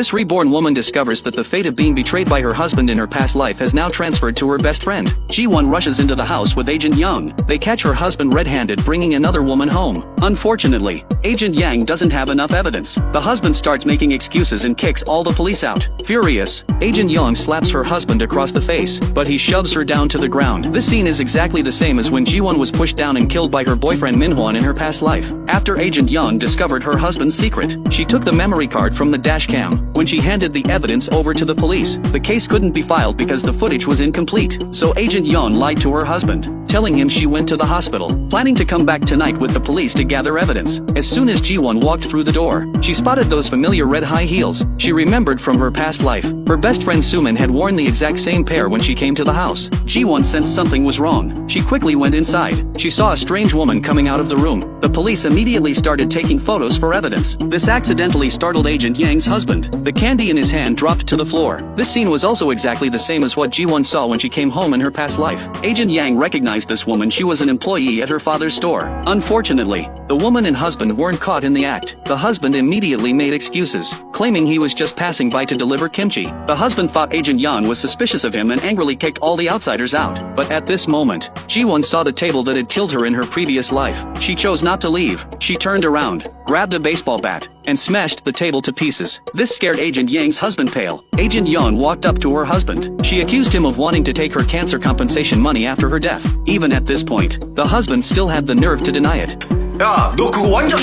This reborn woman discovers that the fate of being betrayed by her husband in her past life has now transferred to her best friend. Ji-won rushes into the house with Agent Young. They catch her husband red-handed bringing another woman home. Unfortunately, Agent Yang doesn't have enough evidence. The husband starts making excuses and kicks all the police out. Furious, Agent Young slaps her husband across the face, but he shoves her down to the ground. This scene is exactly the same as when Ji-won was pushed down and killed by her boyfriend Min-hwan in her past life. After Agent Young discovered her husband's secret, she took the memory card from the dash cam. When she handed the evidence over to the police, the case couldn't be filed because the footage was incomplete. So Agent Young lied to her husband, telling him she went to the hospital, planning to come back tonight with the police to gather evidence. As soon as Ji-won walked through the door, she spotted those familiar red high heels. She remembered from her past life. Her best friend Sumin had worn the exact same pair when she came to the house. Ji-won sensed something was wrong. She quickly went inside. She saw a strange woman coming out of the room. The police immediately started taking photos for evidence. This accidentally startled Agent Yang's husband. The candy in his hand dropped to the floor. This scene was also exactly the same as what Ji-won saw when she came home in her past life. Agent Yang recognized this woman. She was an employee at her father's store. Unfortunately, the woman and husband weren't caught in the act. The husband immediately made excuses, claiming he was just passing by to deliver kimchi. The husband thought Agent Yang was suspicious of him and angrily kicked all the outsiders out. But at this moment, Ji-won saw the table that had killed her in her previous life. She chose not to leave. She turned around, grabbed a baseball bat, and smashed the table to pieces. This scared Agent Yang's husband pale. Agent Yang walked up to her husband. She accused him of wanting to take her cancer compensation money after her death. Even at this point, the husband still had the nerve to deny it. 야, 너 그거 완전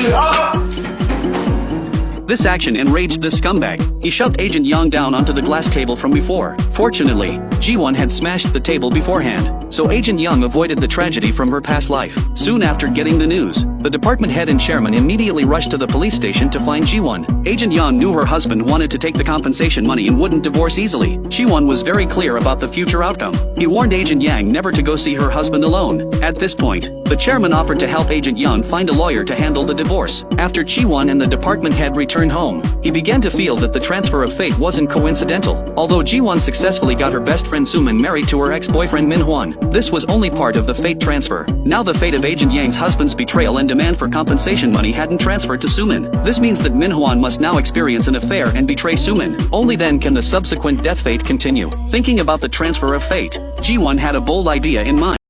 This action enraged the scumbag. He shoved Agent Yang down onto the glass table from before. Fortunately, Ji-won had smashed the table beforehand, so Agent Yang avoided the tragedy from her past life. Soon after getting the news, the department head and chairman immediately rushed to the police station to find Ji-won. Agent Yang knew her husband wanted to take the compensation money and wouldn't divorce easily. Ji-won was very clear about the future outcome. He warned Agent Yang never to go see her husband alone. At this point, the chairman offered to help Agent Yang find a lawyer to handle the divorce. After Ji-won and the department head returned home, he began to feel that the transfer of fate wasn't coincidental. Although Ji-won successfully got her best friend Sumin married to her ex-boyfriend Min-hwan, this was only part of the fate transfer. Now the fate of Agent Yang's husband's betrayal and demand for compensation money hadn't transferred to Sumin. This means that Min-hwan must now experience an affair and betray Sumin. Only then can the subsequent death fate continue. Thinking about the transfer of fate, Ji-won had a bold idea in mind.